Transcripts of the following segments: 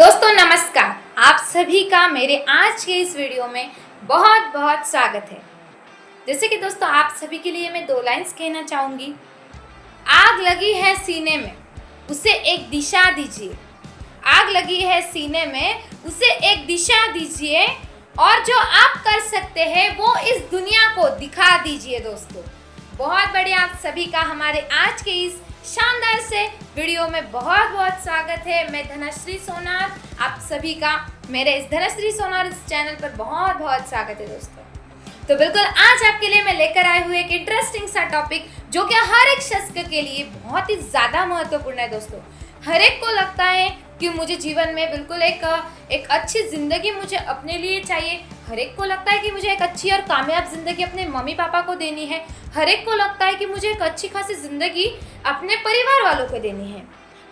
दोस्तों नमस्कार, आप सभी का मेरे आज के इस वीडियो में बहुत बहुत स्वागत है। जैसे कि दोस्तों आप सभी के लिए मैं 2 लाइंस कहना चाहूँगी। आग लगी है सीने में, उसे एक दिशा दीजिए। आग लगी है सीने में, उसे एक दिशा दीजिए और जो आप कर सकते हैं वो इस दुनिया को दिखा दीजिए। दोस्तों बहुत बढ़िया, आप सभी का हमारे आज के इस शानदार से वीडियो में बहुत बहुत स्वागत है। मैं धनश्री सोनार, आप सभी का मेरे इस धनश्री सोनार इस चैनल पर बहुत बहुत स्वागत है। दोस्तों तो बिल्कुल आज आपके लिए मैं लेकर आई हूँ एक इंटरेस्टिंग सा टॉपिक जो कि हर एक शख्स के लिए बहुत ही ज़्यादा महत्वपूर्ण है। दोस्तों हर एक को लगता है कि मुझे जीवन में बिल्कुल एक अच्छी ज़िंदगी मुझे अपने लिए चाहिए। हर एक को लगता है कि मुझे एक अच्छी और कामयाब ज़िंदगी अपने मम्मी पापा को देनी है। हर एक को लगता है कि मुझे एक अच्छी खासी ज़िंदगी अपने परिवार वालों को देनी है।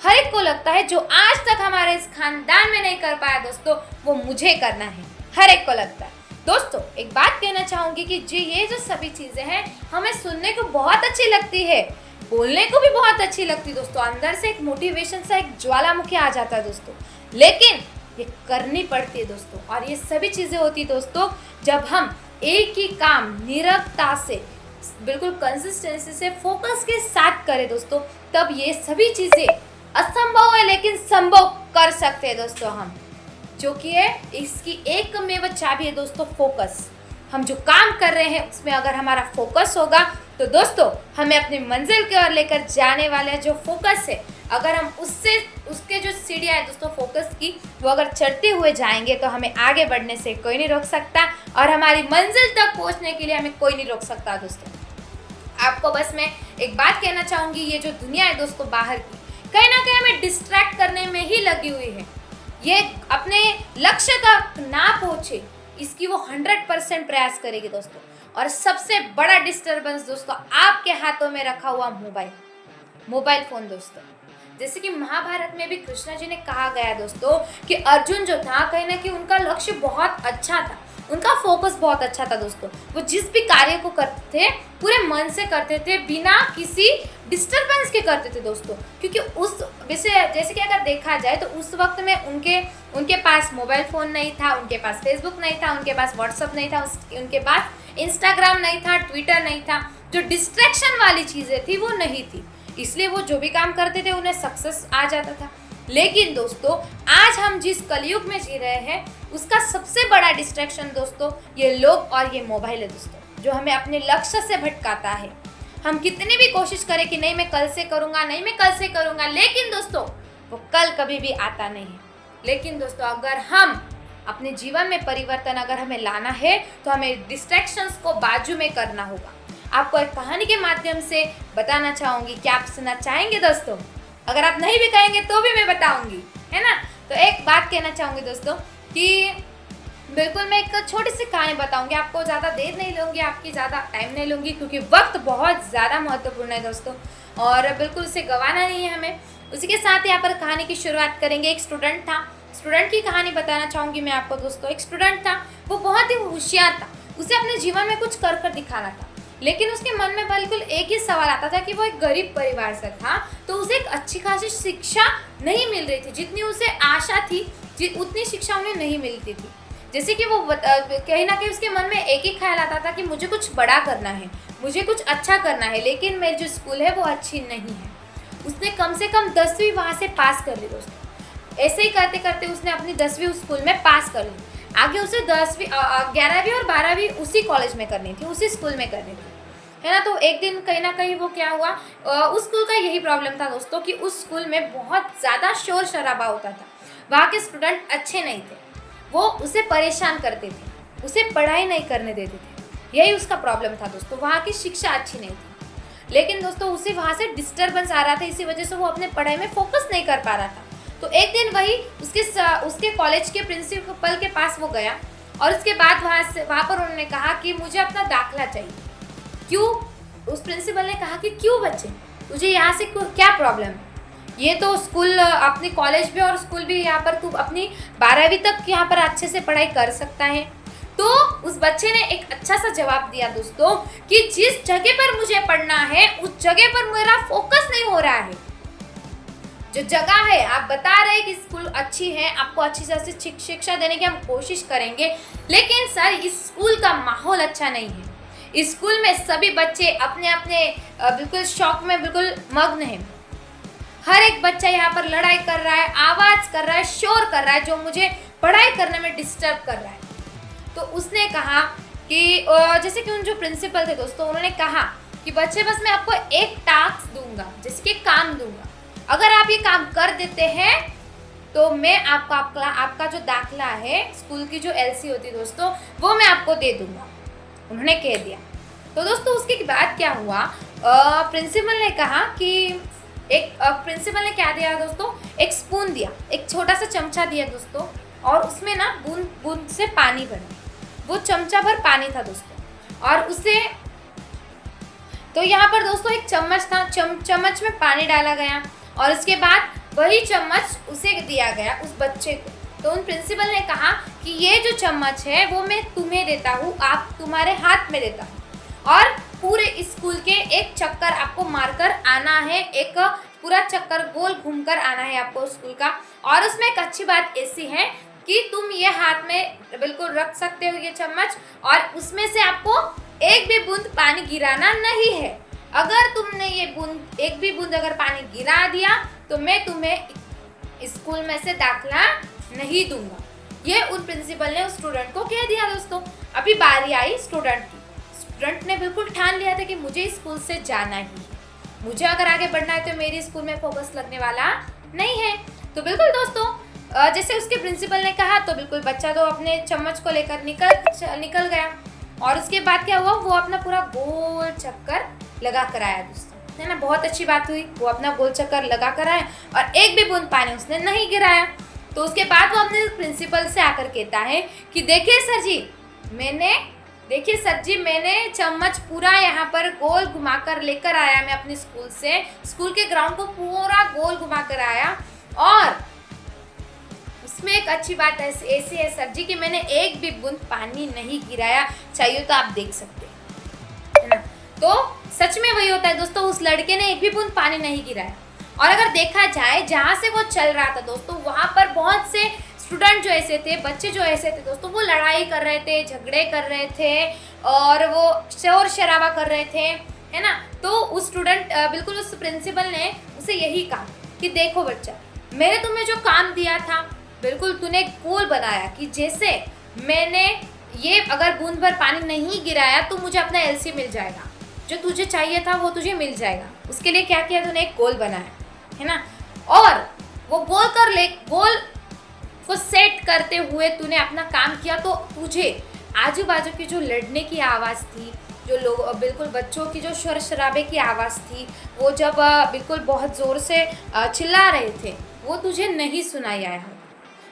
हर एक को लगता है जो आज तक हमारे इस खानदान में नहीं कर पाया दोस्तों, वो मुझे करना है। हर एक को लगता है। दोस्तों एक बात कहना चाहूँगी कि जी ये जो सभी चीज़ें हैं हमें सुनने को बहुत अच्छी लगती है, बोलने को भी बहुत अच्छी लगती है। दोस्तों अंदर से एक मोटिवेशन सा एक ज्वालामुखी आ जाता है दोस्तों, लेकिन ये करनी पड़ती है दोस्तों। और ये सभी चीज़ें होती है दोस्तों जब हम एक ही काम निरंतरता से बिल्कुल कंसिस्टेंसी से फोकस के साथ करें दोस्तों, तब ये सभी चीज़ें असंभव है लेकिन संभव कर सकते हैं दोस्तों हम, जो कि है इसकी एकमेव चाबी है दोस्तों, फोकस। हम जो काम कर रहे हैं उसमें अगर हमारा फोकस होगा तो दोस्तों हमें अपनी मंजिल की ओर लेकर जाने वाले जो फोकस है, अगर हम उसके जो सीढ़ियाँ है दोस्तों फोकस की, वो अगर चढ़ते हुए जाएंगे तो हमें आगे बढ़ने से कोई नहीं रोक सकता और हमारी मंजिल तक पहुँचने के लिए हमें कोई नहीं रोक सकता। दोस्तों आपको बस मैं एक बात कहना चाहूँगी, ये जो दुनिया है दोस्तों बाहर की, कहीं ना कहीं हमें डिस्ट्रैक्ट करने में ही लगी हुई है। ये अपने लक्ष्य तक ना पहुँचे इसकी वो 100% प्रयास करेगी दोस्तों। और सबसे बड़ा डिस्टर्बेंस दोस्तों आपके हाथों में रखा हुआ मोबाइल फोन दोस्तों। जैसे कि महाभारत में भी कृष्ण जी ने कहा गया दोस्तों कि अर्जुन जो था कहीं ना कहीं उनका लक्ष्य बहुत अच्छा था, उनका फोकस बहुत अच्छा था दोस्तों। वो जिस भी कार्य को करते थे पूरे मन से करते थे, बिना किसी डिस्टरबेंस के करते थे दोस्तों। क्योंकि उस जैसे कि अगर देखा जाए तो उस वक्त में उनके पास मोबाइल फ़ोन नहीं था, उनके पास फेसबुक नहीं था, उनके पास व्हाट्सअप नहीं था, उनके पास इंस्टाग्राम नहीं था, ट्विटर नहीं था। जो डिस्ट्रैक्शन वाली चीज़ें थी वो नहीं थी, इसलिए वो जो भी काम करते थे उन्हें सक्सेस आ जाता था। लेकिन दोस्तों आज हम जिस कलयुग में जी रहे हैं उसका सबसे बड़ा डिस्ट्रैक्शन दोस्तों ये लोग और ये मोबाइल है दोस्तों, जो हमें अपने लक्ष्य से भटकाता है। हम कितनी भी कोशिश करें कि नहीं मैं कल से करूँगा, लेकिन दोस्तों वो कल कभी भी आता नहीं है। लेकिन दोस्तों अगर हम अपने जीवन में परिवर्तन अगर हमें लाना है तो हमें डिस्ट्रैक्शंस को बाजू में करना होगा। आपको एक कहानी के माध्यम से बताना चाहूँगी, क्या आप सुनना चाहेंगे दोस्तों? अगर आप नहीं भी कहेंगे तो भी मैं बताऊंगी, है ना। तो एक बात कहना चाहूँगी दोस्तों कि बिल्कुल मैं एक छोटी सी कहानी बताऊंगी, आपको ज़्यादा देर नहीं लूँगी, आपकी ज़्यादा टाइम नहीं लूँगी, क्योंकि वक्त बहुत ज़्यादा महत्वपूर्ण है दोस्तों और बिल्कुल उसे गंवाना नहीं है हमें। उसी के साथ यहाँ पर कहानी की शुरुआत करेंगे। एक स्टूडेंट की कहानी बताना चाहूँगी मैं आपको दोस्तों। एक स्टूडेंट था, वो बहुत ही होशियार था, उसे अपने जीवन में कुछ कर दिखाना था, लेकिन उसके मन में बिल्कुल एक ही सवाल आता था कि वो एक गरीब परिवार से था, तो उसे एक अच्छी खासी शिक्षा नहीं मिल रही थी, जितनी उसे आशा थी उतनी शिक्षा उन्हें नहीं मिलती थी। जैसे कि वो कहीं ना कहीं उसके मन में एक ही ख्याल आता था कि मुझे कुछ बड़ा करना है, मुझे कुछ अच्छा करना है, लेकिन मेरी जो स्कूल है वो अच्छी नहीं है। उसने कम से कम 10वीं वहाँ से पास कर ली दोस्तों। ऐसे ही करते करते उसने अपनी 10वीं उस स्कूल में पास कर ली। आगे उसे 11वीं और 12वीं उसी कॉलेज में करनी थी, उसी स्कूल में करनी थी, है ना। तो एक दिन कहीं ना कहीं वो क्या हुआ, उस स्कूल का यही प्रॉब्लम था दोस्तों कि उस स्कूल में बहुत ज़्यादा शोर शराबा होता था। वहाँ के स्टूडेंट अच्छे नहीं थे, वो उसे परेशान करते थे, उसे पढ़ाई नहीं करने देते थे। यही उसका प्रॉब्लम था दोस्तों, वहाँ की शिक्षा अच्छी नहीं थी। लेकिन दोस्तों उसे वहाँ से डिस्टर्बेंस आ रहा था, इसी वजह से वो अपने पढ़ाई में फोकस नहीं कर पा रहा था। तो एक दिन वही उसके कॉलेज के प्रिंसिपल के पास वो गया और उसके बाद वहाँ पर उन्होंने कहा कि मुझे अपना दाखिला चाहिए। क्यों? उस प्रिंसिपल ने कहा कि क्यों बच्चे, तुझे यहाँ से क्या प्रॉब्लम है? ये तो स्कूल अपनी कॉलेज भी और स्कूल भी, यहाँ पर तू अपनी 12वीं तक यहाँ पर अच्छे से पढ़ाई कर सकता है। तो उस बच्चे ने एक अच्छा सा जवाब दिया दोस्तों कि जिस जगह पर मुझे पढ़ना है उस जगह पर मेरा फोकस नहीं हो रहा है। जो जगह है, आप बता रहे हैं कि स्कूल अच्छी है, आपको अच्छी तरह से शिक्षा देने की हम कोशिश करेंगे, लेकिन सर इस स्कूल का माहौल अच्छा नहीं है। इस स्कूल में सभी बच्चे अपने अपने बिल्कुल शौक में बिल्कुल मग्न हैं। हर एक बच्चा यहाँ पर लड़ाई कर रहा है, आवाज़ कर रहा है, शोर कर रहा है, जो मुझे पढ़ाई करने में डिस्टर्ब कर रहा है। तो उसने कहा कि जैसे कि उन जो प्रिंसिपल थे दोस्तों, उन्होंने कहा कि बच्चे बस मैं आपको एक टास्क दूंगा, जैसे कि काम दूंगा, अगर आप ये काम कर देते हैं तो मैं आपका जो दाखला है, स्कूल की जो एलसी होती है दोस्तों, वो मैं आपको दे दूंगा। उन्होंने कह दिया। तो दोस्तों उसके बाद क्या हुआ, प्रिंसिपल ने कहा कि प्रिंसिपल ने क्या दिया दोस्तों, एक स्पून दिया, एक छोटा सा चमचा दिया दोस्तों, और उसमें ना बूंद बूंद से पानी भरा। वो चमचा भर पानी था दोस्तों, और उसे तो यहाँ पर दोस्तों एक चम्मच था, चम्मच में पानी डाला गया, और उसके बाद वही चम्मच उसे दिया गया उस बच्चे को। तो उन प्रिंसिपल ने कहा कि ये जो चम्मच है वो मैं तुम्हें देता हूँ, आप तुम्हारे हाथ में देता हूँ, और पूरे स्कूल के एक चक्कर आपको मारकर आना है, एक पूरा चक्कर गोल घूमकर आना है आपको स्कूल का। और उसमें एक अच्छी बात ऐसी है कि तुम ये हाथ में बिल्कुल रख सकते हो ये चम्मच, और उसमें से आपको एक भी बूंद पानी गिराना नहीं है। अगर तुमने ये एक भी बूंद अगर पानी गिरा दिया तो मैं तुम्हें स्कूल में से दाखला नहीं दूंगा। ये उन प्रिंसिपल ने उस स्टूडेंट को कह दिया दोस्तों। अभी बारी आई स्टूडेंट की। स्टूडेंट ने बिल्कुल ठान लिया था कि मुझे स्कूल से जाना ही है, मुझे अगर आगे बढ़ना है तो मेरी स्कूल में फोकस लगने वाला नहीं है। तो बिल्कुल दोस्तों जैसे उसके प्रिंसिपल ने कहा तो बिल्कुल बच्चा तो अपने चम्मच को लेकर निकल गया, और उसके बाद क्या हुआ, वो अपना पूरा गोल चक्कर लगा कर आया दोस्तों, है ना। बहुत अच्छी बात हुई, वो अपना गोल चक्कर लगा कर आया और एक भी बूंद पानी उसने नहीं गिराया। तो उसके बाद वो अपने प्रिंसिपल से आकर कहता है कि देखिए सर जी मैंने चम्मच पूरा यहाँ पर गोल घुमाकर लेकर आया, मैं अपने स्कूल के ग्राउंड को पूरा गोल घुमाकर आया, और उसमें एक अच्छी बात ऐसी है सर जी कि मैंने एक भी बूंद पानी नहीं गिराया, चाहिए तो आप देख सकते हैं, है ना। तो सच में वही होता है दोस्तों, उस लड़के ने एक भी बूंद पानी नहीं गिराया। और अगर देखा जाए जहाँ से वो चल रहा था दोस्तों, वहाँ पर बहुत से स्टूडेंट जो ऐसे थे, बच्चे जो ऐसे थे दोस्तों, वो लड़ाई कर रहे थे, झगड़े कर रहे थे, और वो शोर शराबा कर रहे थे, है ना। तो उस बिल्कुल उस प्रिंसिपल ने उसे यही कहा कि देखो बच्चा, मैंने तुम्हें जो काम दिया था बिल्कुल तूने गोल बनाया, कि जैसे मैंने ये अगर बूंद भर पानी नहीं गिराया तो मुझे अपना एलसी मिल जाएगा, जो तुझे चाहिए था वो तुझे मिल जाएगा। उसके लिए क्या किया तूने, एक गोल बनाया, है ना। और वो गोल को सेट करते हुए तूने अपना काम किया, तो तुझे आजू बाजू की जो लड़ने की आवाज़ थी, जो लोग बिल्कुल बच्चों की जो शोर शराबे की आवाज़ थी, वो जब बिल्कुल बहुत ज़ोर से चिल्ला रहे थे, वो तुझे नहीं सुनाई आया।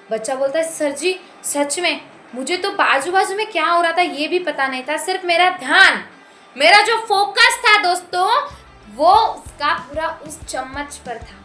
बच्चा बोलता है सर जी सच में मुझे तो बाजू बाजू में क्या हो रहा था ये भी पता नहीं था, सिर्फ मेरा जो फोकस था दोस्तों वो उसका पूरा उस चम्मच पर था।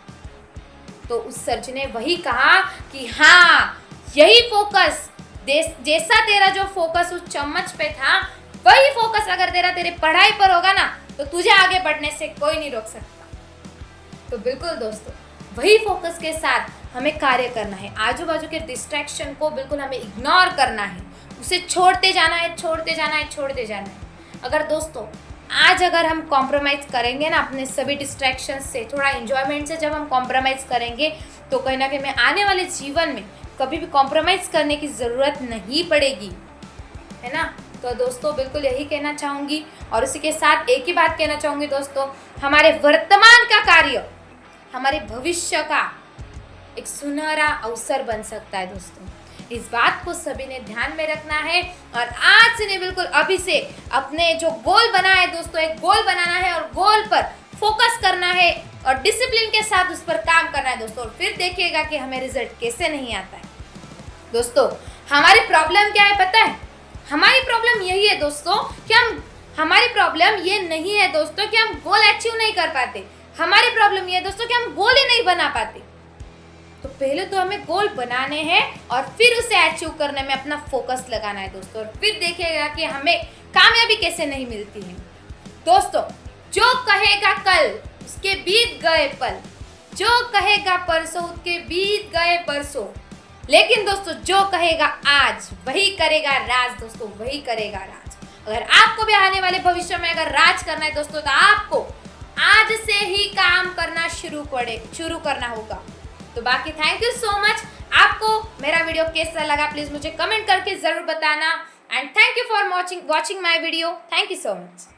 तो उस सर जी ने वही कहा कि हाँ, यही फोकस, जैसा तेरा जो फोकस उस चम्मच पे था, वही फोकस अगर तेरे पढ़ाई पर होगा ना तो तुझे आगे बढ़ने से कोई नहीं रोक सकता। तो बिल्कुल दोस्तों वही फोकस के साथ हमें कार्य करना है। आजू बाजू के डिस्ट्रैक्शन को बिल्कुल हमें इग्नोर करना है, उसे छोड़ते जाना है। अगर दोस्तों आज अगर हम कॉम्प्रोमाइज़ करेंगे ना अपने सभी डिस्ट्रैक्शन से, थोड़ा इन्जॉयमेंट से जब हम कॉम्प्रोमाइज़ करेंगे तो कहीं ना कहीं आने वाले जीवन में कभी भी कॉम्प्रोमाइज़ करने की ज़रूरत नहीं पड़ेगी, है ना। तो दोस्तों बिल्कुल यही कहना चाहूँगी, और उसी के साथ एक ही बात कहना चाहूँगी दोस्तों, हमारे वर्तमान का कार्य हमारे भविष्य का एक सुनहरा अवसर बन सकता है दोस्तों। इस बात को सभी ने ध्यान में रखना है, और आज से नहीं बिल्कुल अभी से अपने जो गोल बना है दोस्तों, एक गोल बनाना है और गोल पर फोकस करना है और डिसिप्लिन के साथ उस पर काम करना है दोस्तों। और फिर देखिएगा कि हमें रिजल्ट कैसे नहीं आता है। दोस्तों हमारी प्रॉब्लम क्या है पता है, हमारी प्रॉब्लम यही है दोस्तों कि हमारी प्रॉब्लम ये नहीं है दोस्तों कि हम गोल अचीव नहीं कर पाते, हमारी प्रॉब्लम ये है दोस्तों कि हम गोल ही नहीं बना पाते। तो पहले तो हमें गोल बनाने हैं और फिर उसे अचीव करने में अपना फोकस लगाना है दोस्तों, और फिर देखिएगा कि हमें कामयाबी कैसे नहीं मिलती है। दोस्तों जो कहेगा कल उसके बीत गए पल, जो कहेगा परसों उसके बीत गए बरसों, लेकिन दोस्तों जो कहेगा आज वही करेगा राज। दोस्तों वही करेगा राज। अगर आपको भी आने वाले भविष्य में अगर राज करना है दोस्तों, तो आपको आज से ही काम करना शुरू करना होगा। तो बाकी थैंक यू सो मच। आपको मेरा वीडियो कैसा लगा प्लीज मुझे कमेंट करके जरूर बताना। And thank you for watching my video. Thank you so much.